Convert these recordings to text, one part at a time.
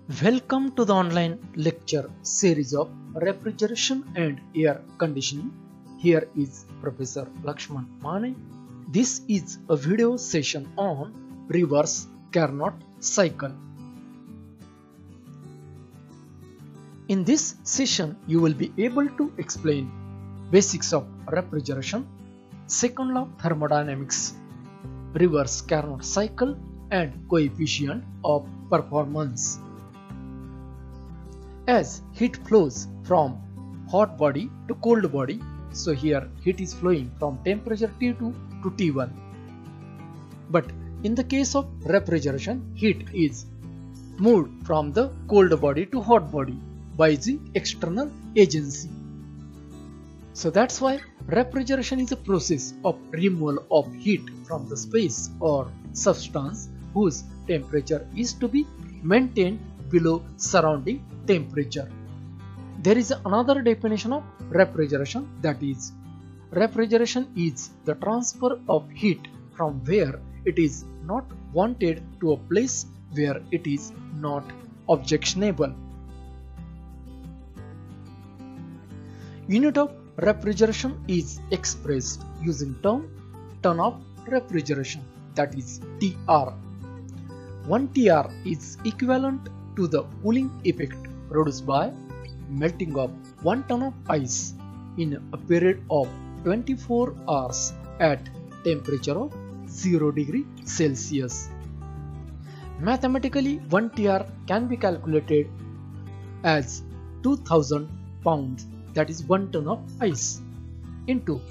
Welcome to the online lecture series of refrigeration and air conditioning. Here is Professor Lakshman Mane. This is a video session on reverse Carnot cycle. In this session, you will be able to explain basics of refrigeration, second law of thermodynamics, reverse Carnot cycle, and coefficient of performance. As heat flows from hot body to cold body, so here heat is flowing from temperature T2 to T1. But in the case of refrigeration, heat is moved from the cold body to hot body by the external agency. So that's why refrigeration is a process of removal of heat from the space or substance whose temperature is to be maintained below surrounding temperature. There is another definition of refrigeration, that is, refrigeration is the transfer of heat from where it is not wanted to a place where it is not objectionable. Unit of refrigeration is expressed using term ton of refrigeration, that is TR. 1 TR is equivalent to the cooling effect produced by melting of 1 ton of ice in a period of 24 hours at temperature of 0 degree Celsius. Mathematically, 1 TR can be calculated as 2000 pounds, that is 1 ton of ice, into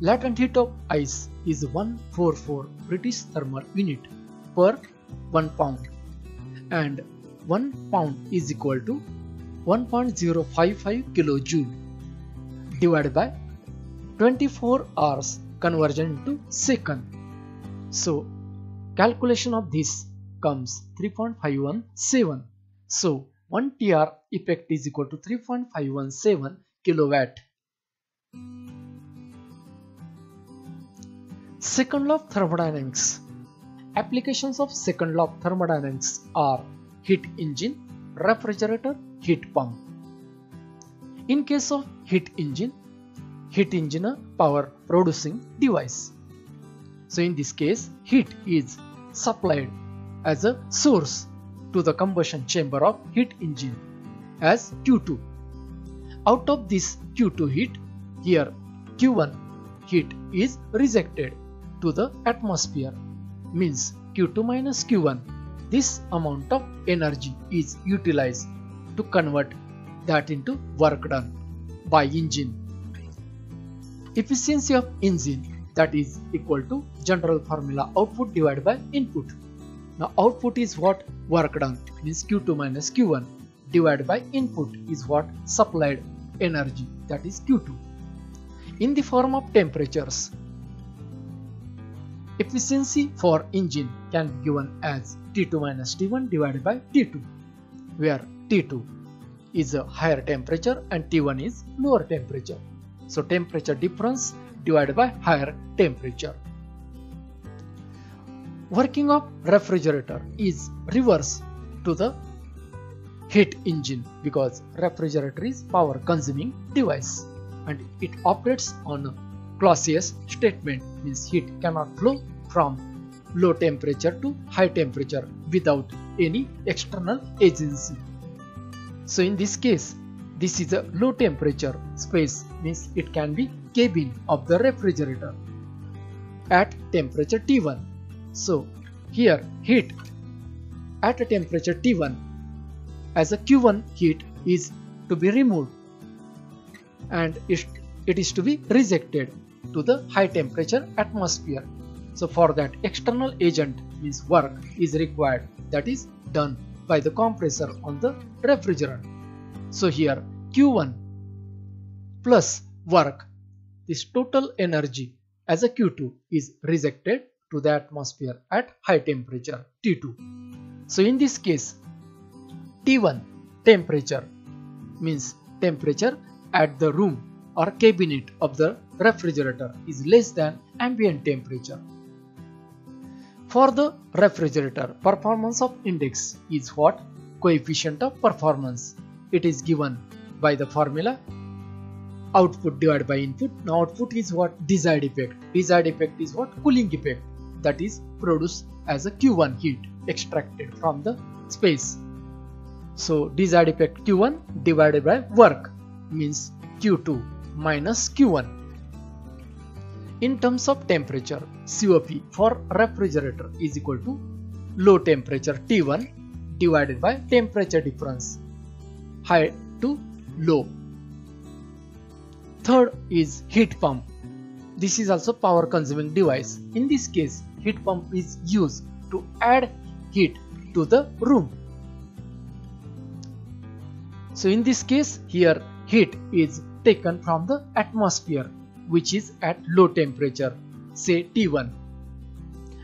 latent heat of ice is 144 British thermal unit per 1 pound, and 1 pound is equal to 1.055 kilojoule divided by 24 hours conversion into second. So calculation of this comes 3.517. So 1 TR effect is equal to 3.517 kilowatt. Second law of thermodynamics. Applications of second law of thermodynamics are heat engine, refrigerator, heat pump. In case of heat engine a power producing device. So in this case, heat is supplied as a source to the combustion chamber of heat engine as Q2. Out of this Q2 heat, here Q1 heat is rejected to the atmosphere, means Q2 minus Q1. This amount of energy is utilized to convert that into work done by engine. Efficiency of engine, that is equal to general formula output divided by input. Now output is what? Work done, means Q2 minus Q1 divided by input is what? Supplied energy, that is Q2. In the form of temperatures, efficiency for engine can be given as T2 minus T1 divided by T2, where T2 is a higher temperature and T1 is lower temperature. So temperature difference divided by higher temperature. Working of refrigerator is reverse to the heat engine because refrigerator is power consuming device and it operates on a Clausius statement, means heat cannot flow from low temperature to high temperature without any external agency. So in this case, this is a low temperature space, means it can be cabin of the refrigerator at temperature T1. So here heat at a temperature T1 as a Q1 heat is to be removed and it is to be rejected to the high temperature atmosphere. So for that, external agent, means work, is required, that is done by the compressor on the refrigerant. So here Q1 plus work, this total energy as a Q2 is rejected to the atmosphere at high temperature T2. So in this case, T1 temperature means temperature at the room or cabinet of the refrigerator is less than ambient temperature. For the refrigerator, performance of index is what? coefficient of performance. It is given by the formula output divided by input. Now output is what? Desired effect. Desired effect is what? Cooling effect, that is produced as a Q1 heat extracted from the space. So desired effect Q1 divided by work means Q2 minus Q1. In terms of temperature, COP for refrigerator is equal to low temperature T1 divided by temperature difference high to low. Third is heat pump. This is also power consuming device. In this case, heat pump is used to add heat to the room. So in this case, here heat is taken from the atmosphere, which is at low temperature, say T1,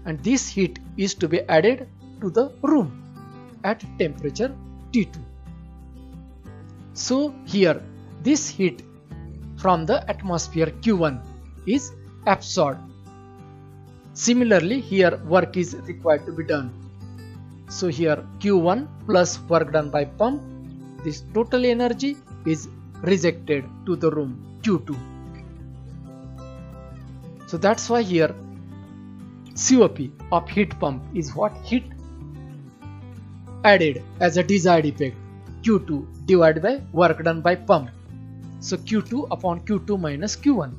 and this heat is to be added to the room at temperature T2. So here this heat from the atmosphere Q1 is absorbed. Similarly, here work is required to be done. So here Q1 plus work done by pump, this total energy is rejected to the room Q2. So that's why here COP of heat pump is what? Heat added as a desired effect Q2 divided by work done by pump. So Q2 upon Q2 minus Q1.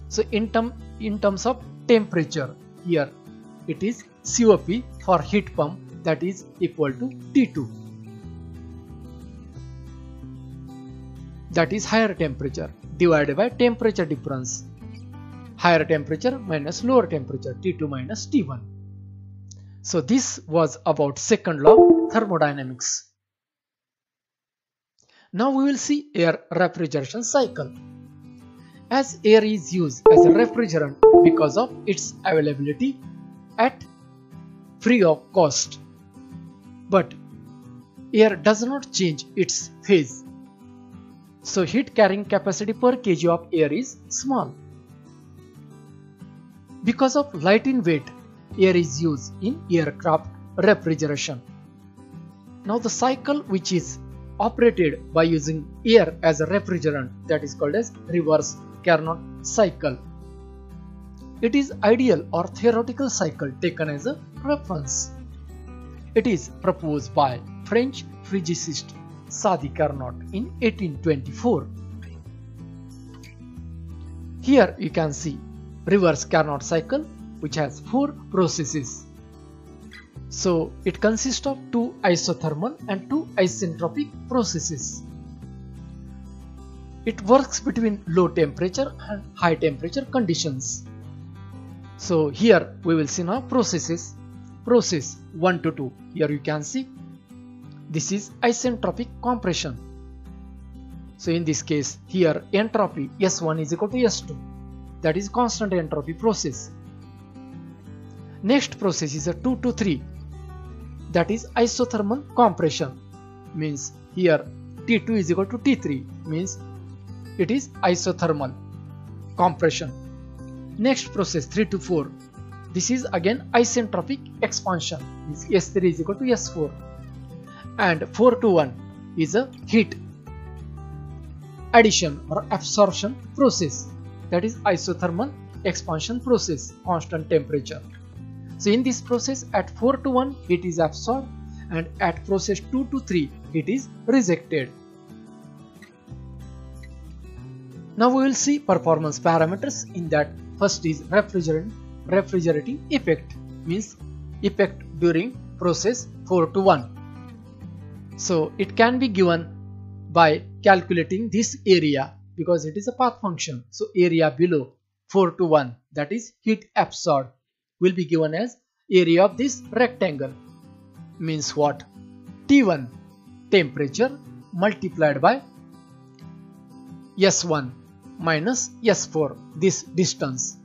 So in terms of temperature, here it is COP for heat pump, that is equal to T2. That is higher temperature divided by temperature difference. Higher temperature minus lower temperature, T2 minus T1. So this was about second law of thermodynamics. Now we will see air refrigeration cycle. As air is used as a refrigerant because of its availability at free of cost, but air does not change its phase. So heat carrying capacity per kg of air is small. Because of light in weight, air is used in aircraft refrigeration. Now the cycle which is operated by using air as a refrigerant, that is called as reverse Carnot cycle. It is ideal or theoretical cycle taken as a reference. It is proposed by French physicist Sadi Carnot in 1824. Here you can see reverse Carnot cycle, which has 4 processes. So it consists of 2 isothermal and 2 isentropic processes. It works between low temperature and high temperature conditions. So here we will see now processes. Process 1 to 2. Here you can see this is isentropic compression. So in this case, here entropy S1 is equal to S2. That is constant entropy process. Next process is a 2 to 3. That is isothermal compression. Means here T2 is equal to T3. Means it is isothermal compression. Next process 3 to 4. This is again isentropic expansion. Means S3 is equal to S4. And 4 to 1 is a heat addition or absorption process. That is isothermal expansion process, constant temperature. So in this process at 4 to 1 it is absorbed, and at process 2 to 3 it is rejected. Now we will see performance parameters. In that, first is refrigerating effect, means effect during process 4 to 1. So it can be given by calculating this area, because it is a path function. So area below 4 to 1, that is heat absorbed, will be given as area of this rectangle. Means what? T1 temperature multiplied by S1 minus S4, this distance,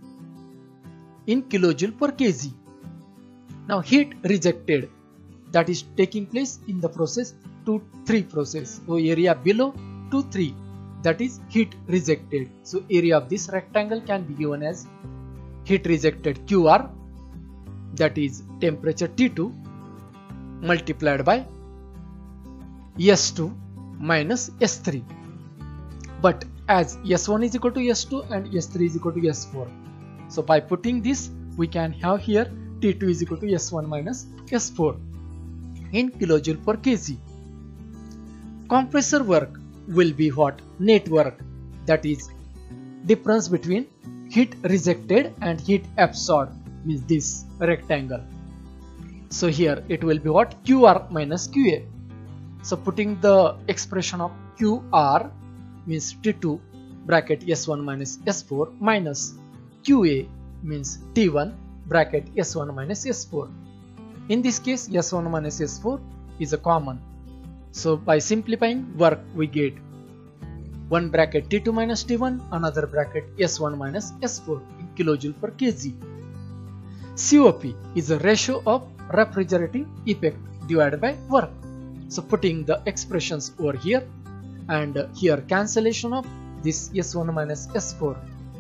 in kilojoule per kg. Now heat rejected, that is taking place in the process 2-3 process. So area below 2-3, that is heat rejected. So area of this rectangle can be given as heat rejected QR, that is temperature T2 multiplied by S2 minus S3. But as S1 is equal to S2 and S3 is equal to S4, so by putting this we can have here T2 is equal to S1 minus S4 in kilojoule per kg. Compressor work will be what? Net work, that is difference between heat rejected and heat absorbed, means this rectangle. So here it will be what? QR minus QA. So putting the expression of QR means T2 bracket S1 minus S4 minus QA means T1 bracket S1 minus S4. In this case S1 minus S4 is a common. So by simplifying work we get one bracket T2 minus T1, another bracket S1 minus S4 in kilojoule per kg. COP is a ratio of refrigerating effect divided by work. So putting the expressions over here and here cancellation of this S1 minus S4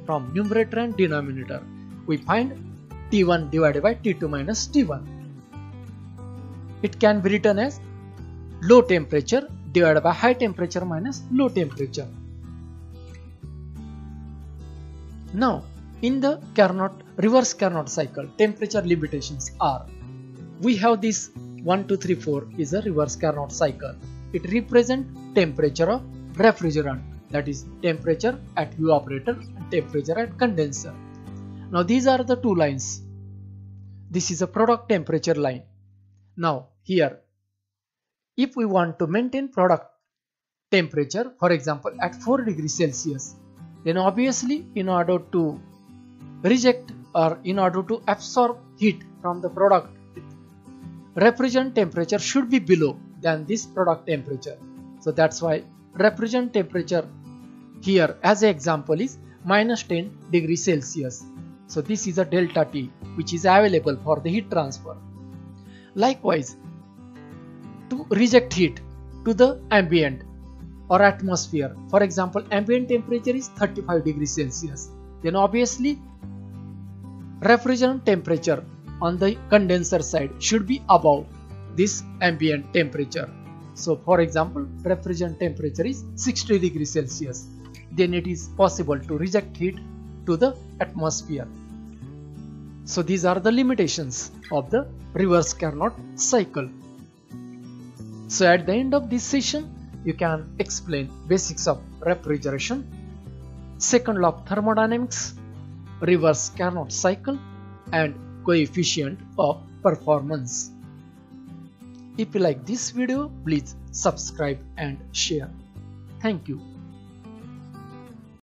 from numerator and denominator, we find T1 divided by T2 minus T1. It can be written as low temperature divided by high temperature minus low temperature. Now in the reverse Carnot cycle, temperature limitations are, we have this 1, 2, 3, 4 is a reverse Carnot cycle. It represents temperature of refrigerant, that is temperature at evaporator and temperature at condenser. Now these are the two lines. This is a product temperature line. Now here, if we want to maintain product temperature, for example at 4 degrees Celsius, then obviously in order to reject or in order to absorb heat from the product, refrigerant temperature should be below than this product temperature. So that's why refrigerant temperature here as an example is minus 10 degrees Celsius. So this is a delta T which is available for the heat transfer. Likewise, to reject heat to the ambient or atmosphere, for example ambient temperature is 35 degrees Celsius, then obviously refrigerant temperature on the condenser side should be above this ambient temperature. So for example refrigerant temperature is 60 degrees Celsius, then it is possible to reject heat to the atmosphere. So these are the limitations of the reverse Carnot cycle. So at the end of this session you can explain basics of refrigeration, second law of thermodynamics, reverse Carnot cycle and coefficient of performance. If you like this video, please subscribe and share. Thank you.